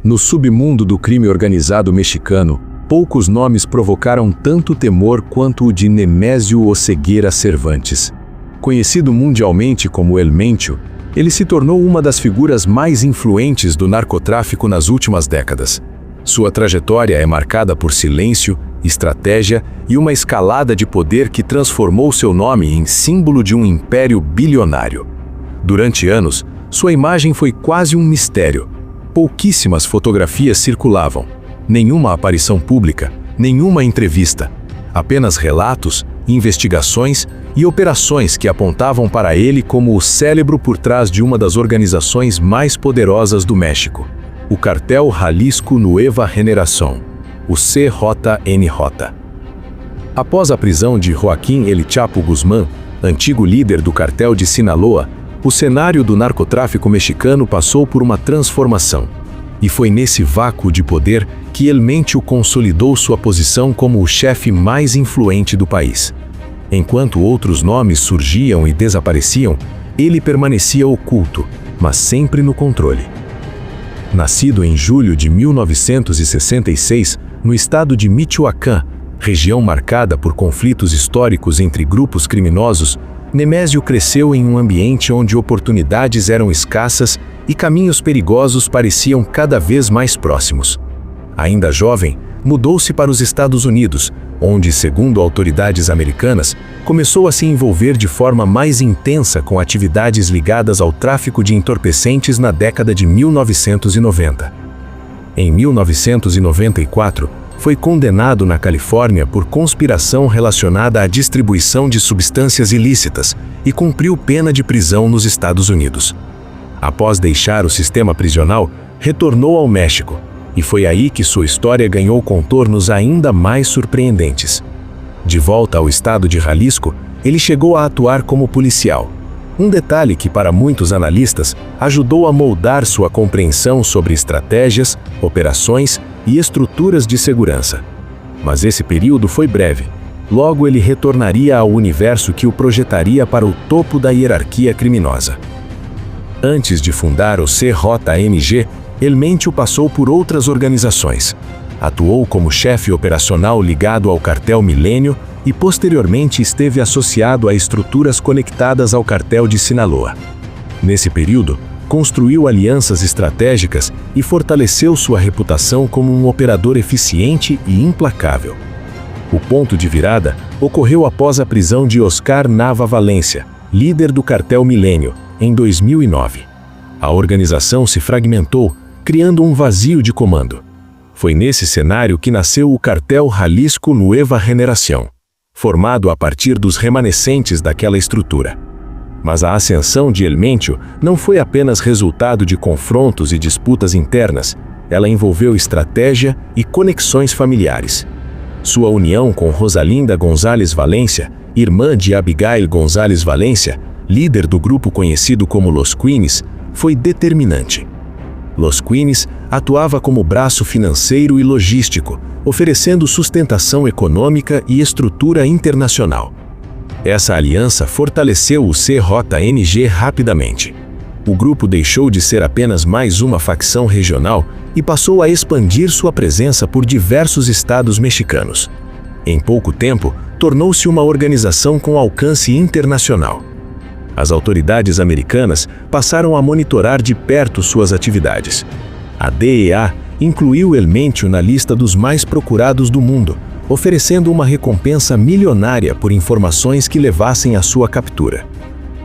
No submundo do crime organizado mexicano, poucos nomes provocaram tanto temor quanto o de Nemésio O Ceguera Cervantes. Conhecido mundialmente como El Mencho, ele se tornou uma das figuras mais influentes do narcotráfico nas últimas décadas. Sua trajetória é marcada por silêncio, estratégia e uma escalada de poder que transformou seu nome em símbolo de um império bilionário. Durante anos, sua imagem foi quase um mistério. Pouquíssimas fotografias circulavam, nenhuma aparição pública, nenhuma entrevista. Apenas relatos, investigações e operações que apontavam para ele como o cérebro por trás de uma das organizações mais poderosas do México, o Cartel Jalisco Nueva Generación, o CJNJ. Após a prisão de Joaquín El Chapo Guzmán, antigo líder do cartel de Sinaloa, o cenário do narcotráfico mexicano passou por uma transformação. E foi nesse vácuo de poder que El Mencho consolidou sua posição como o chefe mais influente do país. Enquanto outros nomes surgiam e desapareciam, ele permanecia oculto, mas sempre no controle. Nascido em julho de 1966, no estado de Michoacán, região marcada por conflitos históricos entre grupos criminosos, Nemésio cresceu em um ambiente onde oportunidades eram escassas e caminhos perigosos pareciam cada vez mais próximos. Ainda jovem, mudou-se para os Estados Unidos, onde, segundo autoridades americanas, começou a se envolver de forma mais intensa com atividades ligadas ao tráfico de entorpecentes na década de 1990. Em 1994, foi condenado na Califórnia por conspiração relacionada à distribuição de substâncias ilícitas e cumpriu pena de prisão nos Estados Unidos. Após deixar o sistema prisional, retornou ao México, e foi aí que sua história ganhou contornos ainda mais surpreendentes. De volta ao estado de Jalisco, ele chegou a atuar como policial. Um detalhe que, para muitos analistas, ajudou a moldar sua compreensão sobre estratégias, operações e estruturas de segurança. Mas esse período foi breve. Logo ele retornaria ao universo que o projetaria para o topo da hierarquia criminosa. Antes de fundar o CJNG, El Mencho passou por outras organizações. Atuou como chefe operacional ligado ao Cartel Milênio e posteriormente esteve associado a estruturas conectadas ao Cartel de Sinaloa. Nesse período, construiu alianças estratégicas e fortaleceu sua reputação como um operador eficiente e implacável. O ponto de virada ocorreu após a prisão de Oscar Nava Valencia, líder do Cartel Milênio, em 2009. A organização se fragmentou, criando um vazio de comando. Foi nesse cenário que nasceu o Cartel Jalisco Nueva Generación, formado a partir dos remanescentes daquela estrutura. Mas a ascensão de El Mencho não foi apenas resultado de confrontos e disputas internas, ela envolveu estratégia e conexões familiares. Sua união com Rosalinda González Valencia, irmã de Abigail González Valencia, líder do grupo conhecido como Los Queens, foi determinante. Los Queens atuava como braço financeiro e logístico, oferecendo sustentação econômica e estrutura internacional. Essa aliança fortaleceu o CJNG rapidamente. O grupo deixou de ser apenas mais uma facção regional e passou a expandir sua presença por diversos estados mexicanos. Em pouco tempo, tornou-se uma organização com alcance internacional. As autoridades americanas passaram a monitorar de perto suas atividades. A DEA incluiu El Mencho na lista dos mais procurados do mundo, oferecendo uma recompensa milionária por informações que levassem à sua captura.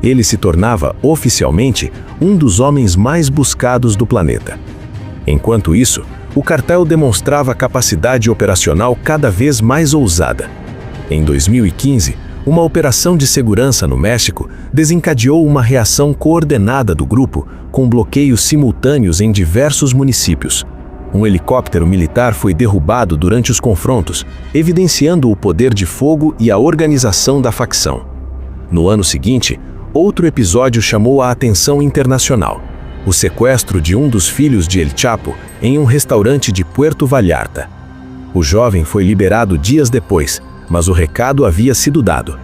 Ele se tornava, oficialmente, um dos homens mais buscados do planeta. Enquanto isso, o cartel demonstrava capacidade operacional cada vez mais ousada. Em 2015, uma operação de segurança no México desencadeou uma reação coordenada do grupo, com bloqueios simultâneos em diversos municípios. Um helicóptero militar foi derrubado durante os confrontos, evidenciando o poder de fogo e a organização da facção. No ano seguinte, outro episódio chamou a atenção internacional: o sequestro de um dos filhos de El Chapo em um restaurante de Puerto Vallarta. O jovem foi liberado dias depois, mas o recado havia sido dado.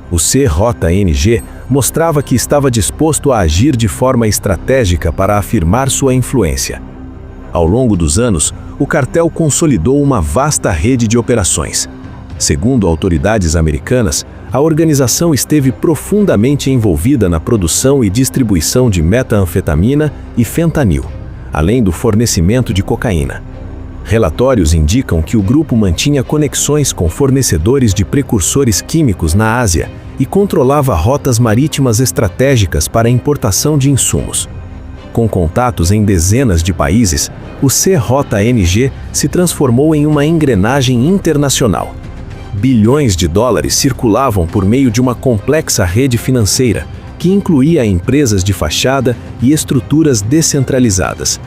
O CJNG mostrava que estava disposto a agir de forma estratégica para afirmar sua influência. Ao longo dos anos, o cartel consolidou uma vasta rede de operações. Segundo autoridades americanas, a organização esteve profundamente envolvida na produção e distribuição de metanfetamina e fentanil, além do fornecimento de cocaína. Relatórios indicam que o grupo mantinha conexões com fornecedores de precursores químicos na Ásia e controlava rotas marítimas estratégicas para a importação de insumos. Com contatos em dezenas de países, o CJNG se transformou em uma engrenagem internacional. Bilhões de dólares circulavam por meio de uma complexa rede financeira, que incluía empresas de fachada e estruturas descentralizadas.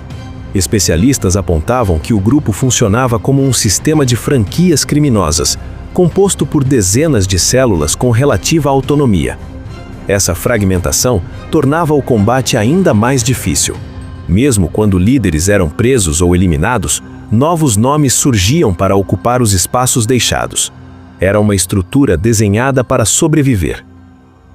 Especialistas apontavam que o grupo funcionava como um sistema de franquias criminosas, composto por dezenas de células com relativa autonomia. Essa fragmentação tornava o combate ainda mais difícil. Mesmo quando líderes eram presos ou eliminados, novos nomes surgiam para ocupar os espaços deixados. Era uma estrutura desenhada para sobreviver.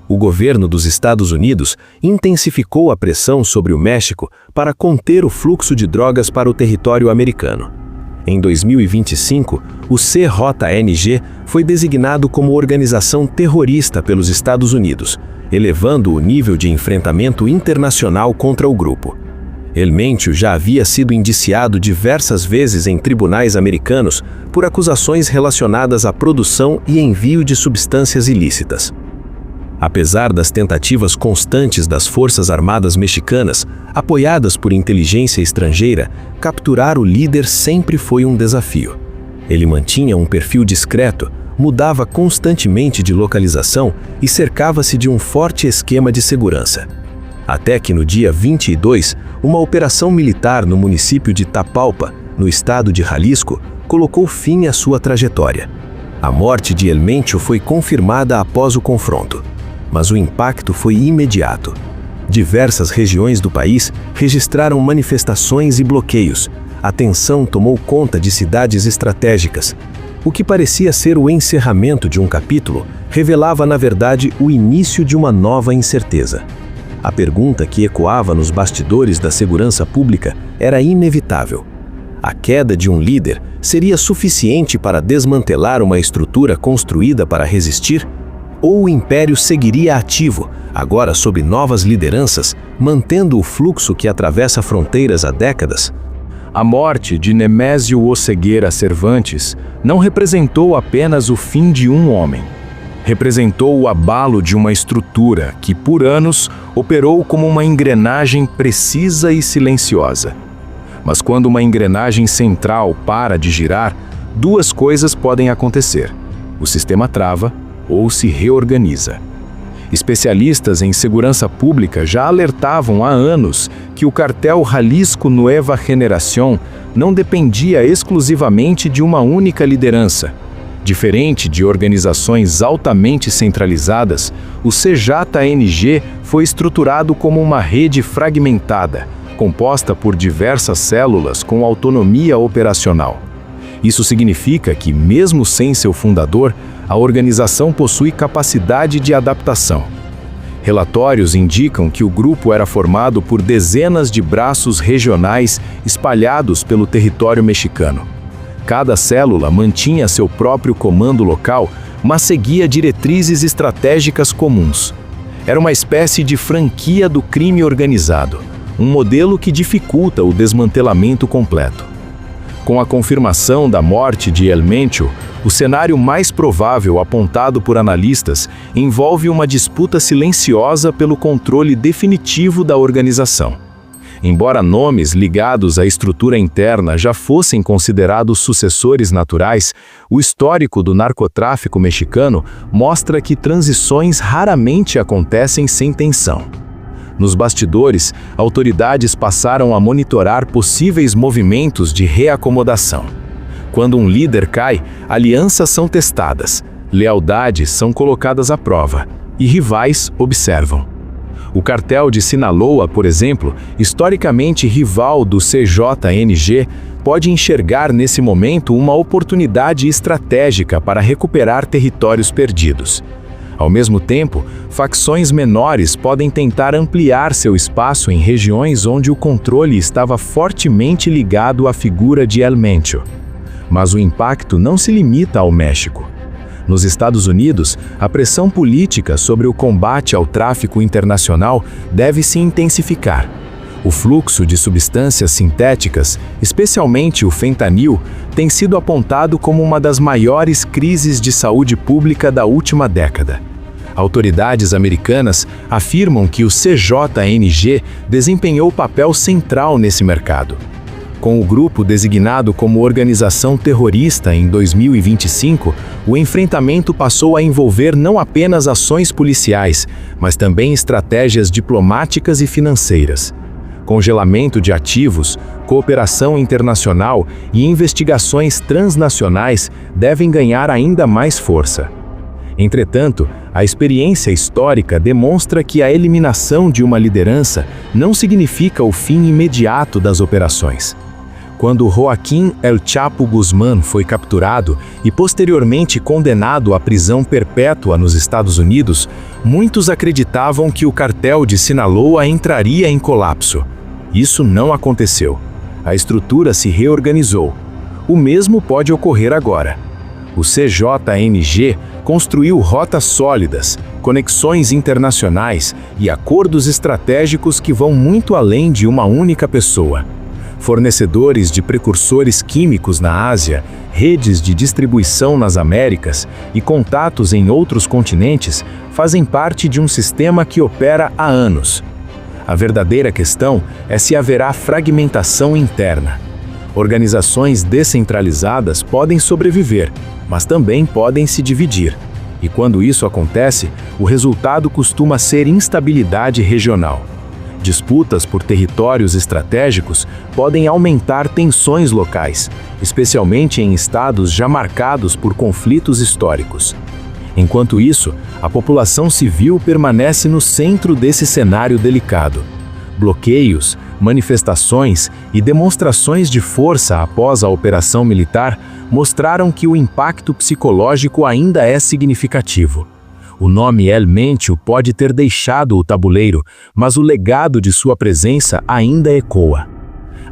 O governo dos Estados Unidos intensificou a pressão sobre o México para conter o fluxo de drogas para o território americano. Em 2025, o CJNG foi designado como organização terrorista pelos Estados Unidos, elevando o nível de enfrentamento internacional contra o grupo. El Mencho já havia sido indiciado diversas vezes em tribunais americanos por acusações relacionadas à produção e envio de substâncias ilícitas. Apesar das tentativas constantes das Forças Armadas mexicanas, apoiadas por inteligência estrangeira, capturar o líder sempre foi um desafio. Ele mantinha um perfil discreto, mudava constantemente de localização e cercava-se de um forte esquema de segurança. Até que no dia 22, uma operação militar no município de Tapalpa, no estado de Jalisco, colocou fim à sua trajetória. A morte de El Mencho foi confirmada após o confronto, mas o impacto foi imediato. Diversas regiões do país registraram manifestações e bloqueios. A tensão tomou conta de cidades estratégicas. O que parecia ser o encerramento de um capítulo, revelava na verdade o início de uma nova incerteza. A pergunta que ecoava nos bastidores da segurança pública era inevitável. A queda de um líder seria suficiente para desmantelar uma estrutura construída para resistir? Ou o império seguiria ativo, agora sob novas lideranças, mantendo o fluxo que atravessa fronteiras há décadas? A morte de Nemésio Oceguera Cervantes não representou apenas o fim de um homem. Representou o abalo de uma estrutura que, por anos, operou como uma engrenagem precisa e silenciosa. Mas quando uma engrenagem central para de girar, duas coisas podem acontecer: o sistema trava ou se reorganiza. Especialistas em segurança pública já alertavam há anos que o cartel Jalisco Nueva Generación não dependia exclusivamente de uma única liderança. Diferente de organizações altamente centralizadas, o CJNG foi estruturado como uma rede fragmentada, composta por diversas células com autonomia operacional. Isso significa que, mesmo sem seu fundador, a organização possui capacidade de adaptação. Relatórios indicam que o grupo era formado por dezenas de braços regionais espalhados pelo território mexicano. Cada célula mantinha seu próprio comando local, mas seguia diretrizes estratégicas comuns. Era uma espécie de franquia do crime organizado, um modelo que dificulta o desmantelamento completo. Com a confirmação da morte de El Mencho, o cenário mais provável apontado por analistas envolve uma disputa silenciosa pelo controle definitivo da organização. Embora nomes ligados à estrutura interna já fossem considerados sucessores naturais, o histórico do narcotráfico mexicano mostra que transições raramente acontecem sem tensão. Nos bastidores, autoridades passaram a monitorar possíveis movimentos de reacomodação. Quando um líder cai, alianças são testadas, lealdades são colocadas à prova e rivais observam. O cartel de Sinaloa, por exemplo, historicamente rival do CJNG, pode enxergar nesse momento uma oportunidade estratégica para recuperar territórios perdidos. Ao mesmo tempo, facções menores podem tentar ampliar seu espaço em regiões onde o controle estava fortemente ligado à figura de El Mencho. Mas o impacto não se limita ao México. Nos Estados Unidos, a pressão política sobre o combate ao tráfico internacional deve se intensificar. O fluxo de substâncias sintéticas, especialmente o fentanil, tem sido apontado como uma das maiores crises de saúde pública da última década. Autoridades americanas afirmam que o CJNG desempenhou papel central nesse mercado. Com o grupo designado como organização terrorista em 2025, o enfrentamento passou a envolver não apenas ações policiais, mas também estratégias diplomáticas e financeiras. Congelamento de ativos, cooperação internacional e investigações transnacionais devem ganhar ainda mais força. Entretanto, a experiência histórica demonstra que a eliminação de uma liderança não significa o fim imediato das operações. Quando Joaquín El Chapo Guzmán foi capturado e posteriormente condenado à prisão perpétua nos Estados Unidos, muitos acreditavam que o cartel de Sinaloa entraria em colapso. Isso não aconteceu. A estrutura se reorganizou. O mesmo pode ocorrer agora. O CJNG construiu rotas sólidas, conexões internacionais e acordos estratégicos que vão muito além de uma única pessoa. Fornecedores de precursores químicos na Ásia, redes de distribuição nas Américas e contatos em outros continentes fazem parte de um sistema que opera há anos. A verdadeira questão é se haverá fragmentação interna. Organizações descentralizadas podem sobreviver, mas também podem se dividir. E quando isso acontece, o resultado costuma ser instabilidade regional. Disputas por territórios estratégicos podem aumentar tensões locais, especialmente em estados já marcados por conflitos históricos. Enquanto isso, a população civil permanece no centro desse cenário delicado. Bloqueios, manifestações e demonstrações de força após a operação militar mostraram que o impacto psicológico ainda é significativo. O nome El Mencho pode ter deixado o tabuleiro, mas o legado de sua presença ainda ecoa.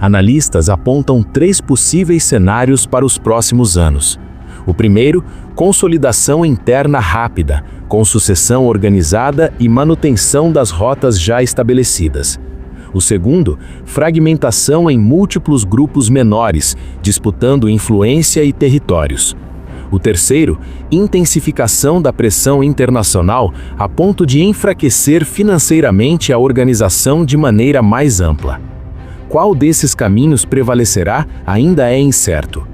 Analistas apontam 3 possíveis cenários para os próximos anos. O primeiro, consolidação interna rápida, com sucessão organizada e manutenção das rotas já estabelecidas. O segundo, fragmentação em múltiplos grupos menores, disputando influência e territórios. O terceiro, intensificação da pressão internacional a ponto de enfraquecer financeiramente a organização de maneira mais ampla. Qual desses caminhos prevalecerá ainda é incerto.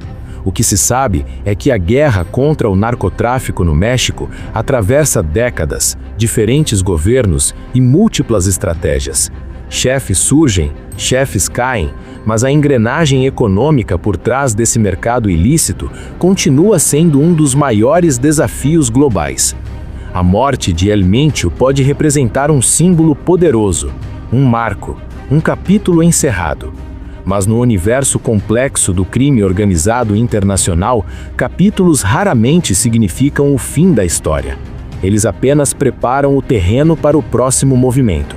O que se sabe é que a guerra contra o narcotráfico no México atravessa décadas, diferentes governos e múltiplas estratégias. Chefes surgem, chefes caem, mas a engrenagem econômica por trás desse mercado ilícito continua sendo um dos maiores desafios globais. A morte de El Mencho pode representar um símbolo poderoso, um marco, um capítulo encerrado. Mas no universo complexo do crime organizado internacional, capítulos raramente significam o fim da história. Eles apenas preparam o terreno para o próximo movimento.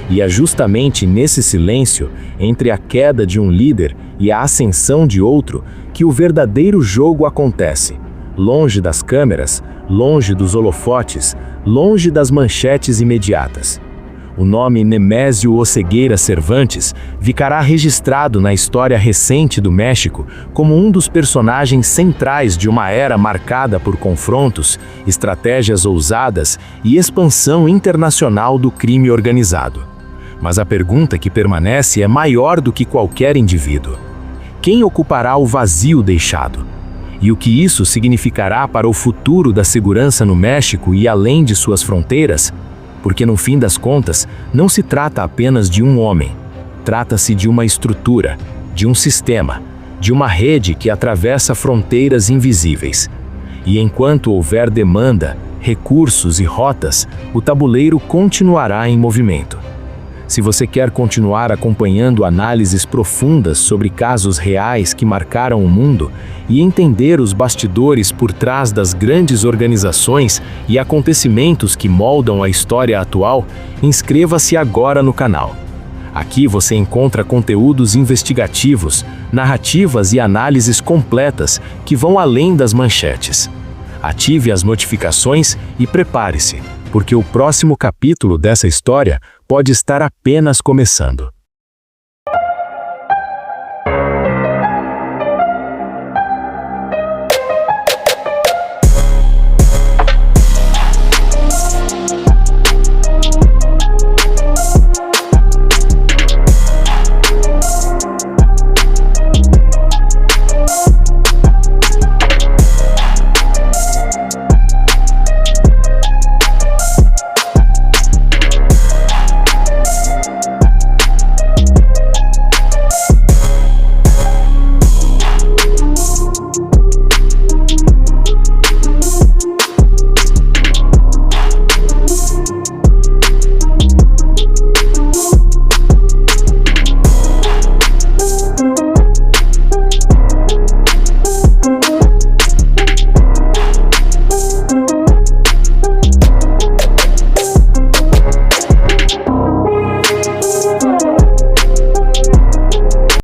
E é justamente nesse silêncio, entre a queda de um líder e a ascensão de outro, que o verdadeiro jogo acontece. Longe das câmeras, longe dos holofotes, longe das manchetes imediatas. O nome Nemésio Oseguera Cervantes ficará registrado na história recente do México como um dos personagens centrais de uma era marcada por confrontos, estratégias ousadas e expansão internacional do crime organizado. Mas a pergunta que permanece é maior do que qualquer indivíduo. Quem ocupará o vazio deixado? E o que isso significará para o futuro da segurança no México e além de suas fronteiras? Porque no fim das contas, não se trata apenas de um homem. Trata-se de uma estrutura, de um sistema, de uma rede que atravessa fronteiras invisíveis. E enquanto houver demanda, recursos e rotas, o tabuleiro continuará em movimento. Se você quer continuar acompanhando análises profundas sobre casos reais que marcaram o mundo e entender os bastidores por trás das grandes organizações e acontecimentos que moldam a história atual, inscreva-se agora no canal. Aqui você encontra conteúdos investigativos, narrativas e análises completas que vão além das manchetes. Ative as notificações e prepare-se, porque o próximo capítulo dessa história pode estar apenas começando.